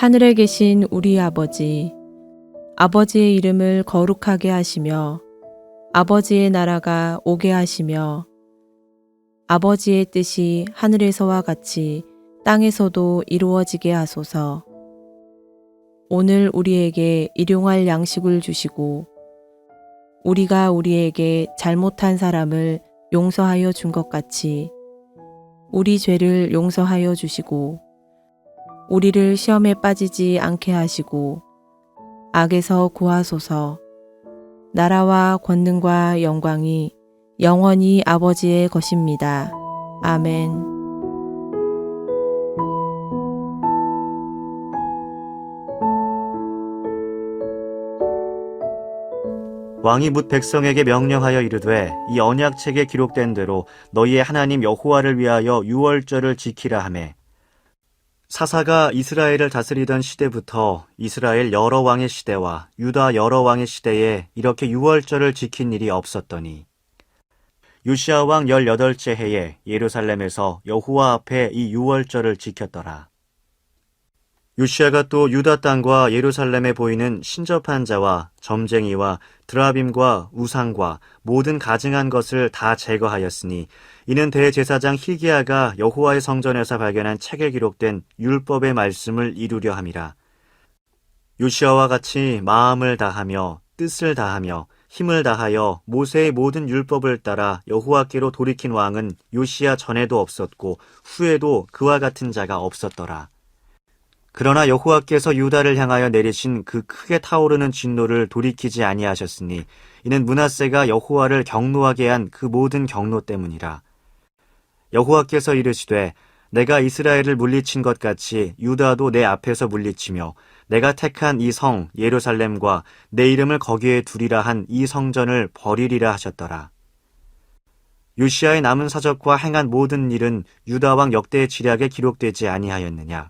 하늘에 계신 우리 아버지, 아버지의 이름을 거룩하게 하시며 아버지의 나라가 오게 하시며 아버지의 뜻이 하늘에서와 같이 땅에서도 이루어지게 하소서. 오늘 우리에게 일용할 양식을 주시고 우리가 우리에게 잘못한 사람을 용서하여 준 것 같이 우리 죄를 용서하여 주시고 우리를 시험에 빠지지 않게 하시고 악에서 구하소서. 나라와 권능과 영광이 영원히 아버지의 것입니다. 아멘. 왕이 뭇 백성에게 명령하여 이르되 이 언약책에 기록된 대로 너희의 하나님 여호와를 위하여 유월절을 지키라 하매 사사가 이스라엘을 다스리던 시대부터 이스라엘 여러 왕의 시대와 유다 여러 왕의 시대에 이렇게 유월절을 지킨 일이 없었더니 요시야 왕 18째 해에 예루살렘에서 여호와 앞에 이 유월절을 지켰더라. 요시야가 또 유다 땅과 예루살렘에 보이는 신접한 자와 점쟁이와 드라빔과 우상과 모든 가증한 것을 다 제거하였으니 이는 대제사장 hil기야가 여호와의 성전에서 발견한 책에 기록된 율법의 말씀을 이루려 함이라. 요시야와 같이 마음을 다하며 뜻을 다하며 힘을 다하여 모세의 모든 율법을 따라 여호와께로 돌이킨 왕은 요시야 전에도 없었고 후에도 그와 같은 자가 없었더라. 그러나 여호와께서 유다를 향하여 내리신 그 크게 타오르는 진노를 돌이키지 아니하셨으니 이는 므낫세가 여호와를 경노하게 한 그 모든 경노 때문이라. 여호와께서 이르시되 내가 이스라엘을 물리친 것 같이 유다도 내 앞에서 물리치며 내가 택한 이 성 예루살렘과 내 이름을 거기에 두리라 한 이 성전을 버리리라 하셨더라. 요시야의 남은 사적과 행한 모든 일은 유다 왕 역대의 지략에 기록되지 아니하였느냐.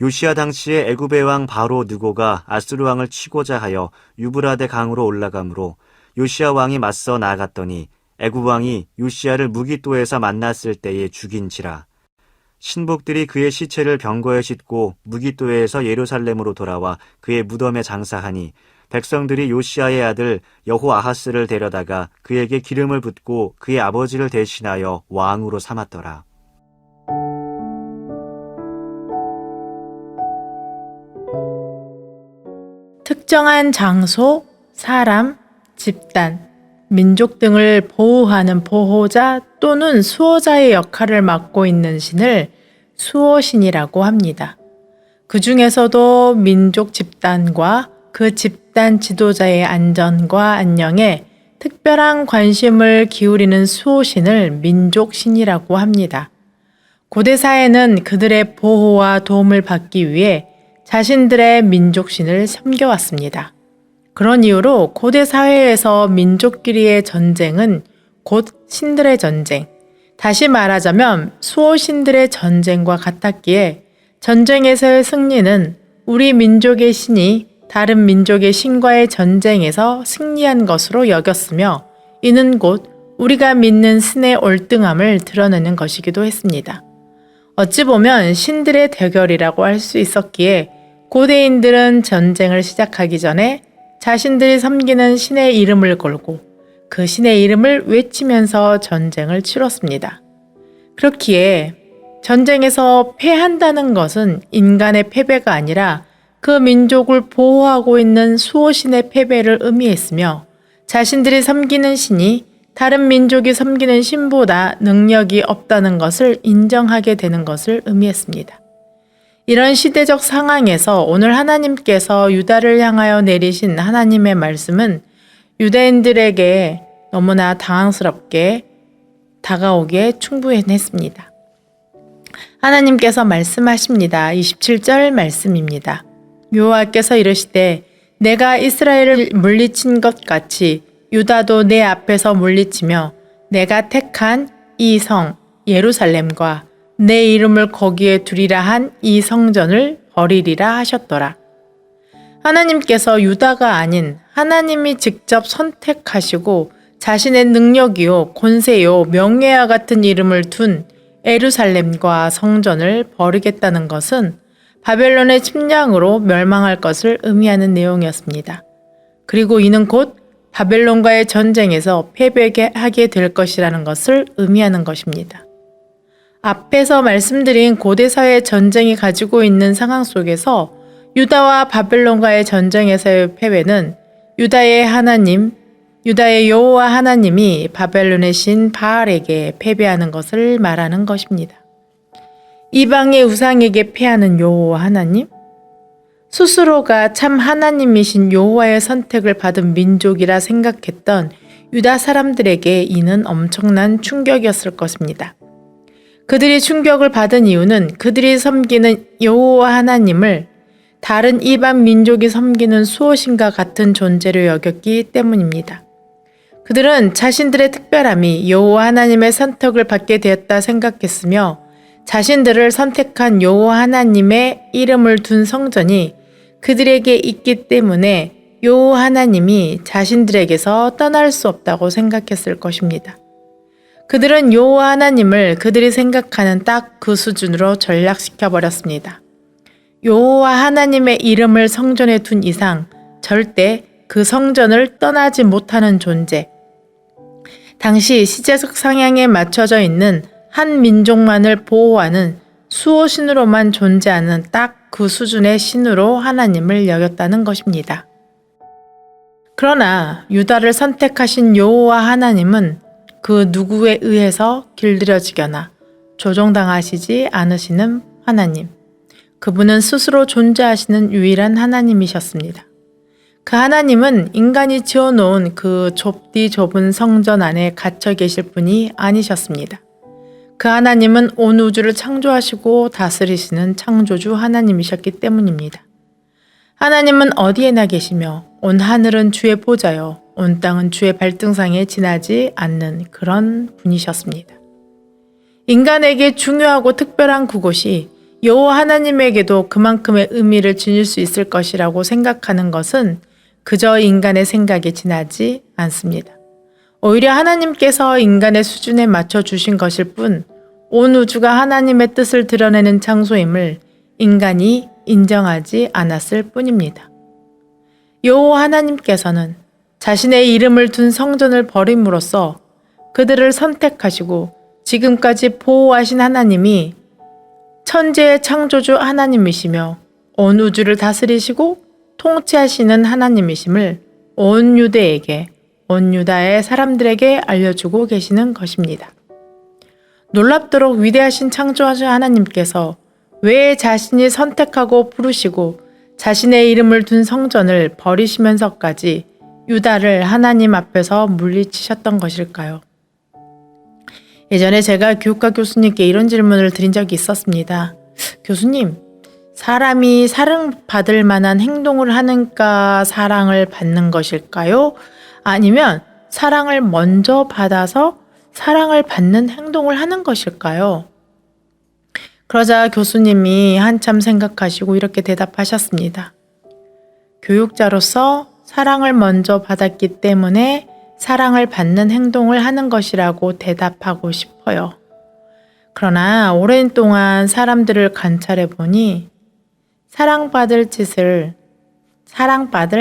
요시야 당시에 애굽의 왕 바로 느고가 아수르 왕을 치고자 하여 유브라데 강으로 올라가므로 요시야 왕이 맞서 나아갔더니 애굽 왕이 요시야를 무깃도에서 만났을 때에 죽인지라. 신복들이 그의 시체를 병거에 싣고 무깃도에서 예루살렘으로 돌아와 그의 무덤에 장사하니 백성들이 요시야의 아들 여호아하스를 데려다가 그에게 기름을 붓고 그의 아버지를 대신하여 왕으로 삼았더라. 특정한 장소, 사람, 집단, 민족 등을 보호하는 보호자 또는 수호자의 역할을 맡고 있는 신을 수호신이라고 합니다. 그 중에서도 민족 집단과 그 집단 지도자의 안전과 안녕에 특별한 관심을 기울이는 수호신을 민족신이라고 합니다. 고대사회는 그들의 보호와 도움을 받기 위해 자신들의 민족신을 섬겨왔습니다. 그런 이유로 고대 사회에서 민족끼리의 전쟁은 곧 신들의 전쟁, 다시 말하자면 수호신들의 전쟁과 같았기에 전쟁에서의 승리는 우리 민족의 신이 다른 민족의 신과의 전쟁에서 승리한 것으로 여겼으며 이는 곧 우리가 믿는 신의 올등함을 드러내는 것이기도 했습니다. 어찌 보면 신들의 대결이라고 할 수 있었기에 고대인들은 전쟁을 시작하기 전에 자신들이 섬기는 신의 이름을 걸고 그 신의 이름을 외치면서 전쟁을 치렀습니다. 그렇기에 전쟁에서 패한다는 것은 인간의 패배가 아니라 그 민족을 보호하고 있는 수호신의 패배를 의미했으며 자신들이 섬기는 신이 다른 민족이 섬기는 신보다 능력이 없다는 것을 인정하게 되는 것을 의미했습니다. 이런 시대적 상황에서 오늘 하나님께서 유다를 향하여 내리신 하나님의 말씀은 유대인들에게 너무나 당황스럽게 다가오기에 충분했습니다. 하나님께서 말씀하십니다. 27절 말씀입니다. 여호와께서 이르시되 내가 이스라엘을 물리친 것 같이 유다도 내 앞에서 물리치며 내가 택한 이 성 예루살렘과 내 이름을 거기에 두리라 한 이 성전을 버리리라 하셨더라. 하나님께서 유다가 아닌 하나님이 직접 선택하시고 자신의 능력이요 권세요 명예와 같은 이름을 둔 예루살렘과 성전을 버리겠다는 것은 바벨론의 침략으로 멸망할 것을 의미하는 내용이었습니다. 그리고 이는 곧 바벨론과의 전쟁에서 패배하게 될 것이라는 것을 의미하는 것입니다. 앞에서 말씀드린 고대사회 전쟁이 가지고 있는 상황 속에서 유다와 바벨론과의 전쟁에서의 패배는 유다의 하나님, 유다의 여호와 하나님이 바벨론의 신 바알에게 패배하는 것을 말하는 것입니다. 이방의 우상에게 패하는 여호와 하나님? 스스로가 참 하나님이신 여호와의 선택을 받은 민족이라 생각했던 유다 사람들에게 이는 엄청난 충격이었을 것입니다. 그들이 충격을 받은 이유는 그들이 섬기는 여호와 하나님을 다른 이방 민족이 섬기는 수호신과 같은 존재로 여겼기 때문입니다. 그들은 자신들의 특별함이 여호와 하나님의 선택을 받게 되었다 생각했으며 자신들을 선택한 여호와 하나님의 이름을 둔 성전이 그들에게 있기 때문에 여호와 하나님이 자신들에게서 떠날 수 없다고 생각했을 것입니다. 그들은 여호와 하나님을 그들이 생각하는 딱 그 수준으로 전락시켜 버렸습니다. 여호와 하나님의 이름을 성전에 둔 이상 절대 그 성전을 떠나지 못하는 존재. 당시 시대적 상향에 맞춰져 있는 한 민족만을 보호하는 수호신으로만 존재하는 딱 그 수준의 신으로 하나님을 여겼다는 것입니다. 그러나 유다를 선택하신 여호와 하나님은 그 누구에 의해서 길들여지거나 조종당하시지 않으시는 하나님. 그분은 스스로 존재하시는 유일한 하나님이셨습니다. 그 하나님은 인간이 지어놓은 그 좁디 좁은 성전 안에 갇혀 계실 분이 아니셨습니다. 그 하나님은 온 우주를 창조하시고 다스리시는 창조주 하나님이셨기 때문입니다. 하나님은 어디에나 계시며 온 하늘은 주의 보좌요 온 땅은 주의 발등상에 지나지 않는 그런 분이셨습니다. 인간에게 중요하고 특별한 그곳이 여호와 하나님에게도 그만큼의 의미를 지닐 수 있을 것이라고 생각하는 것은 그저 인간의 생각에 지나지 않습니다. 오히려 하나님께서 인간의 수준에 맞춰 주신 것일 뿐 온 우주가 하나님의 뜻을 드러내는 장소임을 인간이 인정하지 않았을 뿐입니다. 여호와 하나님께서는 자신의 이름을 둔 성전을 버림으로써 그들을 선택하시고 지금까지 보호하신 하나님이 천지의 창조주 하나님이시며 온 우주를 다스리시고 통치하시는 하나님이심을 온 유대에게, 온 유다의 사람들에게 알려주고 계시는 것입니다. 놀랍도록 위대하신 창조주 하나님께서 왜 자신이 선택하고 부르시고 자신의 이름을 둔 성전을 버리시면서까지 유다를 하나님 앞에서 물리치셨던 것일까요? 예전에 제가 교육과 교수님께 이런 질문을 드린 적이 있었습니다. 교수님, 사람이 사랑받을 만한 행동을 하니까 사랑을 받는 것일까요? 아니면 사랑을 먼저 받아서 사랑을 받는 행동을 하는 것일까요? 그러자 교수님이 한참 생각하시고 이렇게 대답하셨습니다. 교육자로서 사랑을 먼저 받았기 때문에 사랑을 받는 행동을 하는 것이라고 대답하고 싶어요. 그러나 오랜 동안 사람들을 관찰해 보니 사랑받을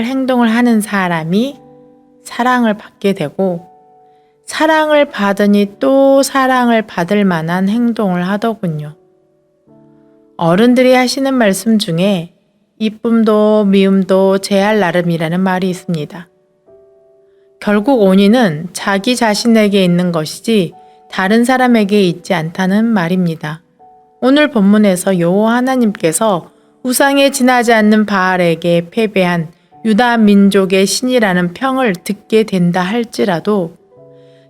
행동을 하는 사람이 사랑을 받게 되고 사랑을 받으니 또 사랑을 받을 만한 행동을 하더군요. 어른들이 하시는 말씀 중에 이쁨도 미움도 제할 나름이라는 말이 있습니다. 결국 원인은 자기 자신에게 있는 것이지 다른 사람에게 있지 않다는 말입니다. 오늘 본문에서 여호와 하나님께서 우상에 지나지 않는 바알에게 패배한 유다 민족의 신이라는 평을 듣게 된다 할지라도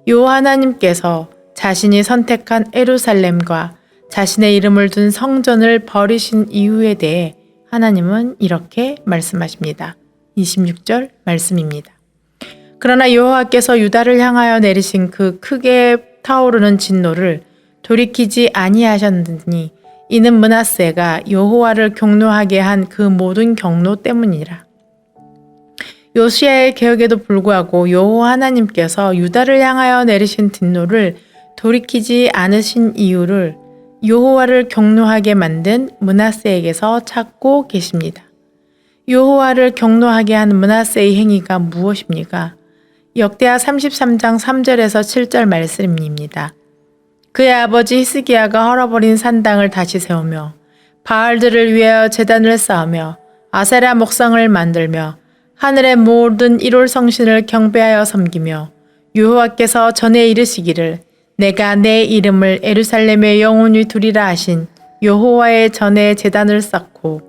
여호와 하나님께서 자신이 선택한 예루살렘과 자신의 이름을 둔 성전을 버리신 이유에 대해 하나님은 이렇게 말씀하십니다. 26절 말씀입니다. 그러나 여호와께서 유다를 향하여 내리신 그 크게 타오르는 진노를 돌이키지 아니하셨느니 이는 므낫세가 여호와를 경노하게 한 그 모든 경노 때문이라. 요시야의 개혁에도 불구하고 여호와 하나님께서 유다를 향하여 내리신 진노를 돌이키지 않으신 이유를 여호와를 경노하게 만든 므낫세에게서 찾고 계십니다. 여호와를 경노하게 한 므낫세의 행위가 무엇입니까? 역대하 33장 3절에서 7절 말씀입니다. 그의 아버지 히스기야가 헐어버린 산당을 다시 세우며 바알들을 위하여 제단을 쌓으며 아세라 목상을 만들며 하늘의 모든 일월 성신을 경배하여 섬기며 여호와께서 전에 이르시기를 내가 내 이름을 예루살렘에 영원히 두리라 하신 여호와의 전에 제단을 쌓고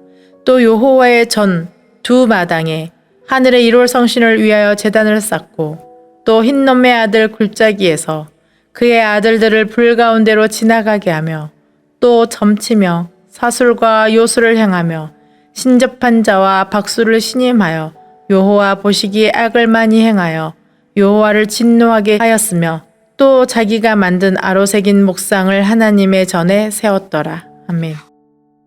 또 여호와의 전 두 마당에 하늘의 일월 성신을 위하여 제단을 쌓고 또 흰놈의 아들 굴짜기에서 그의 아들들을 불 가운데로 지나가게 하며 또 점치며 사술과 요술을 행하며 신접한 자와 박수를 신임하여 여호와 보시기에 악을 많이 행하여 여호와를 진노하게 하였으며 또 자기가 만든 아로 새긴 목상을 하나님의 전에 세웠더라. 아멘.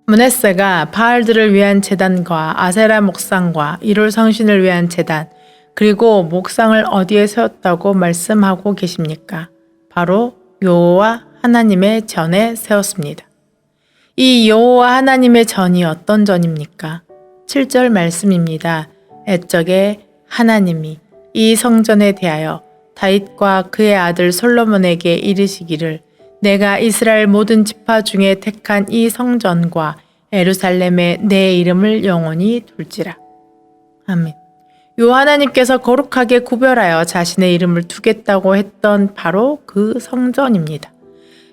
므낫세가 바알들을 위한 제단과 아세라 목상과 일월 성신을 위한 제단 그리고 목상을 어디에 세웠다고 말씀하고 계십니까? 바로 여호와 하나님의 전에 세웠습니다. 이 여호와 하나님의 전이 어떤 전입니까? 7절 말씀입니다. 옛적에 하나님이 이 성전에 대하여 다윗과 그의 아들 솔로몬에게 이르시기를 내가 이스라엘 모든 지파 중에 택한 이 성전과 예루살렘에 내 이름을 영원히 둘지라. 아멘. 요 하나님께서 거룩하게 구별하여 자신의 이름을 두겠다고 했던 바로 그 성전입니다.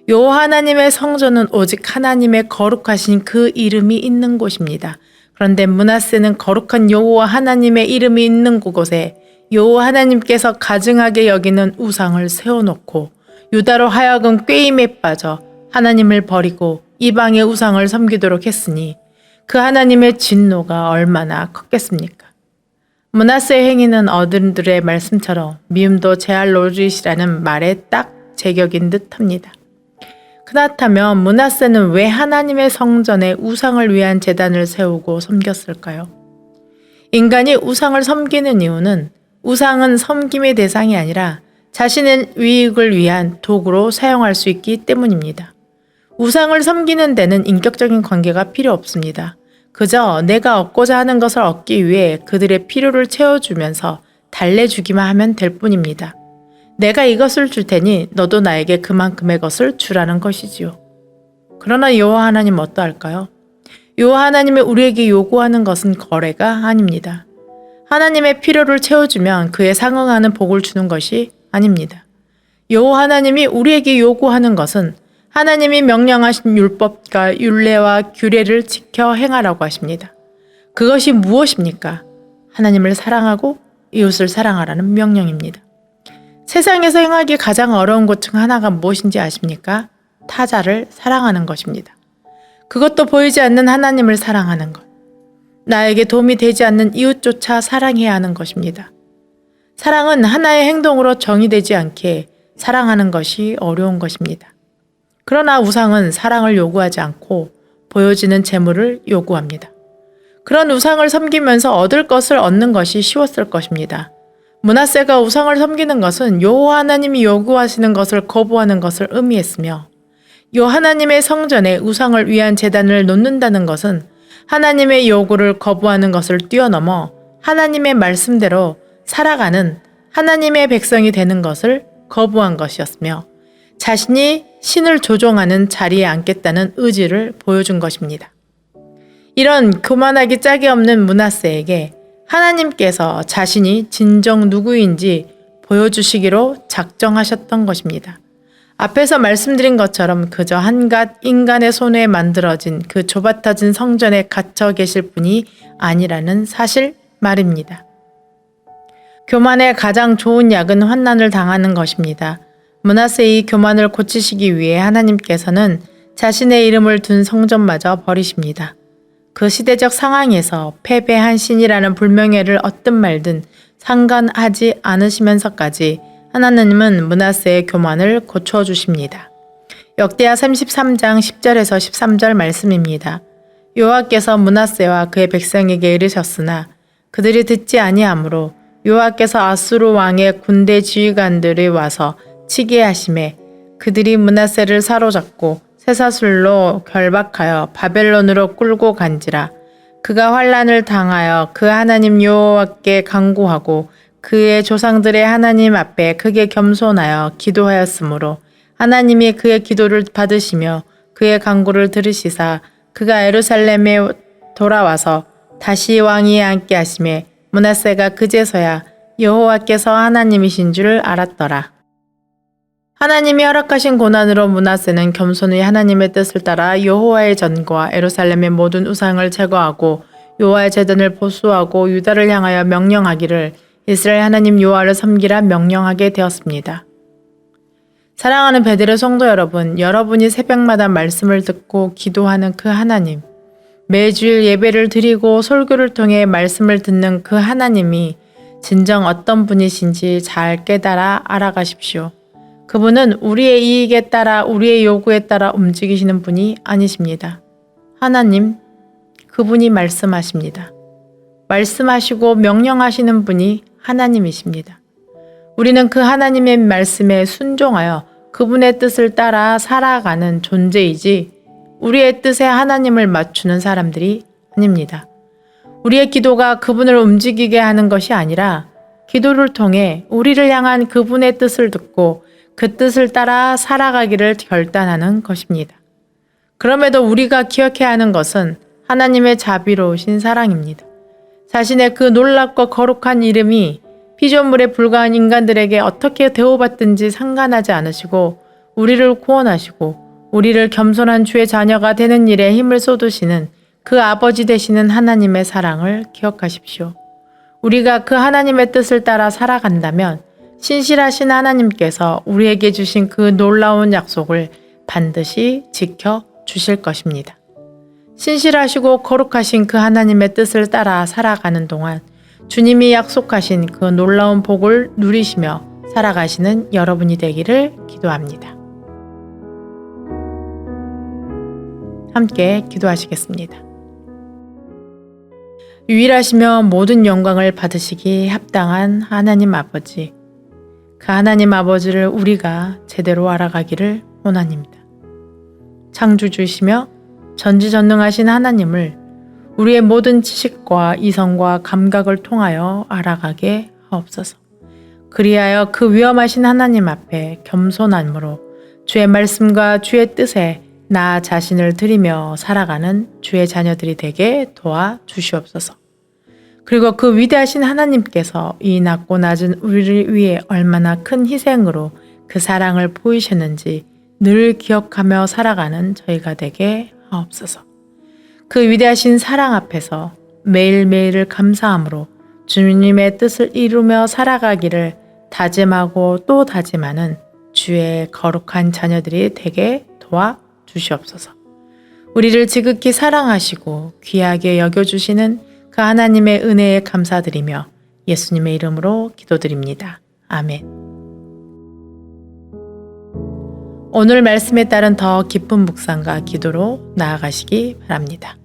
요 하나님의 성전은 오직 하나님의 거룩하신 그 이름이 있는 곳입니다. 그런데 므낫세는 거룩한 여호와 하나님의 이름이 있는 그곳에 여호와 하나님께서 가증하게 여기는 우상을 세워놓고 유다로 하여금 꾀임에 빠져 하나님을 버리고 이방의 우상을 섬기도록 했으니 그 하나님의 진노가 얼마나 컸겠습니까? 므낫세의 행위는 어른들의 말씀처럼 미움도 제할 노릇이라는 말에 딱 제격인 듯합니다. 그렇다면 므낫세는 왜 하나님의 성전에 우상을 위한 제단을 세우고 섬겼을까요? 인간이 우상을 섬기는 이유는 우상은 섬김의 대상이 아니라 자신의 유익을 위한 도구로 사용할 수 있기 때문입니다. 우상을 섬기는 데는 인격적인 관계가 필요 없습니다. 그저 내가 얻고자 하는 것을 얻기 위해 그들의 필요를 채워주면서 달래주기만 하면 될 뿐입니다. 내가 이것을 줄 테니 너도 나에게 그만큼의 것을 주라는 것이지요. 그러나 여호와 하나님 어떠할까요? 여호와 하나님이 우리에게 요구하는 것은 거래가 아닙니다. 하나님의 필요를 채워주면 그에 상응하는 복을 주는 것이 아닙니다. 여호와 하나님이 우리에게 요구하는 것은 하나님이 명령하신 율법과 율례와 규례를 지켜 행하라고 하십니다. 그것이 무엇입니까? 하나님을 사랑하고 이웃을 사랑하라는 명령입니다. 세상에서 행하기 가장 어려운 것 중 하나가 무엇인지 아십니까? 타자를 사랑하는 것입니다. 그것도 보이지 않는 하나님을 사랑하는 것. 나에게 도움이 되지 않는 이웃조차 사랑해야 하는 것입니다. 사랑은 하나의 행동으로 정의되지 않게 사랑하는 것이 어려운 것입니다. 그러나 우상은 사랑을 요구하지 않고 보여지는 재물을 요구합니다. 그런 우상을 섬기면서 얻을 것을 얻는 것이 쉬웠을 것입니다. 므낫세가 우상을 섬기는 것은 여호와 하나님이 요구하시는 것을 거부하는 것을 의미했으며 요 하나님의 성전에 우상을 위한 제단을 놓는다는 것은 하나님의 요구를 거부하는 것을 뛰어넘어 하나님의 말씀대로 살아가는 하나님의 백성이 되는 것을 거부한 것이었으며 자신이 신을 조종하는 자리에 앉겠다는 의지를 보여준 것입니다. 이런 교만하기 짝이 없는 므낫세에게 하나님께서 자신이 진정 누구인지 보여주시기로 작정하셨던 것입니다. 앞에서 말씀드린 것처럼 그저 한갓 인간의 손에 만들어진 그 좁아터진 성전에 갇혀 계실 분이 아니라는 사실 말입니다. 교만의 가장 좋은 약은 환난을 당하는 것입니다. 므낫세의 교만을 고치시기 위해 하나님께서는 자신의 이름을 둔 성전마저 버리십니다. 그 시대적 상황에서 패배한 신이라는 불명예를 얻든 말든 상관하지 않으시면서까지 하나님은 므낫세의 교만을 고쳐주십니다. 역대하 33장 10절에서 13절 말씀입니다. 여호와께서 므낫세와 그의 백성에게 이르셨으나 그들이 듣지 아니하므로 여호와께서 아수르 왕의 군대 지휘관들이 와서 치게 하심에 그들이 므낫세를 사로잡고 쇠사슬로 결박하여 바벨론으로 끌고 간지라. 그가 환난을 당하여 그 하나님 여호와께 간구하고 그의 조상들의 하나님 앞에 크게 겸손하여 기도하였으므로 하나님이 그의 기도를 받으시며 그의 간구를 들으시사 그가 예루살렘에 돌아와서 다시 왕위에 앉게 하시매 므낫세가 그제서야 여호와께서 하나님이신 줄 알았더라. 하나님이 허락하신 고난으로 므낫세는 겸손히 하나님의 뜻을 따라 여호와의 전과 예루살렘의 모든 우상을 제거하고 여호와의 제단을 보수하고 유다를 향하여 명령하기를 이스라엘 하나님 여호와를 섬기라 명령하게 되었습니다. 사랑하는 베드로 성도 여러분, 여러분이 새벽마다 말씀을 듣고 기도하는 그 하나님, 매주일 예배를 드리고 설교를 통해 말씀을 듣는 그 하나님이 진정 어떤 분이신지 잘 깨달아 알아가십시오. 그분은 우리의 이익에 따라 우리의 요구에 따라 움직이시는 분이 아니십니다. 하나님, 그분이 말씀하십니다. 말씀하시고 명령하시는 분이 하나님이십니다. 우리는 그 하나님의 말씀에 순종하여 그분의 뜻을 따라 살아가는 존재이지 우리의 뜻에 하나님을 맞추는 사람들이 아닙니다. 우리의 기도가 그분을 움직이게 하는 것이 아니라 기도를 통해 우리를 향한 그분의 뜻을 듣고 그 뜻을 따라 살아가기를 결단하는 것입니다. 그럼에도 우리가 기억해야 하는 것은 하나님의 자비로우신 사랑입니다. 자신의 그 놀랍고 거룩한 이름이 피조물에 불과한 인간들에게 어떻게 대우받든지 상관하지 않으시고 우리를 구원하시고 우리를 겸손한 주의 자녀가 되는 일에 힘을 쏟으시는 그 아버지 되시는 하나님의 사랑을 기억하십시오. 우리가 그 하나님의 뜻을 따라 살아간다면 신실하신 하나님께서 우리에게 주신 그 놀라운 약속을 반드시 지켜 주실 것입니다. 신실하시고 거룩하신 그 하나님의 뜻을 따라 살아가는 동안 주님이 약속하신 그 놀라운 복을 누리시며 살아가시는 여러분이 되기를 기도합니다. 함께 기도하시겠습니다. 유일하시며 모든 영광을 받으시기 합당한 하나님 아버지, 그 하나님 아버지를 우리가 제대로 알아가기를 원합니다. 창조주이시며 전지전능하신 하나님을 우리의 모든 지식과 이성과 감각을 통하여 알아가게 하옵소서. 그리하여 그 위엄하신 하나님 앞에 겸손함으로 주의 말씀과 주의 뜻에 나 자신을 드리며 살아가는 주의 자녀들이 되게 도와 주시옵소서. 그리고 그 위대하신 하나님께서 이 낮고 낮은 우리를 위해 얼마나 큰 희생으로 그 사랑을 보이셨는지 늘 기억하며 살아가는 저희가 되게 하옵소서. 그 위대하신 사랑 앞에서 매일매일을 감사함으로 주님의 뜻을 이루며 살아가기를 다짐하고 또 다짐하는 주의 거룩한 자녀들이 되게 도와 주시옵소서. 우리를 지극히 사랑하시고 귀하게 여겨주시는 그 하나님의 은혜에 감사드리며 예수님의 이름으로 기도드립니다. 아멘. 오늘 말씀에 따른 더 깊은 묵상과 기도로 나아가시기 바랍니다.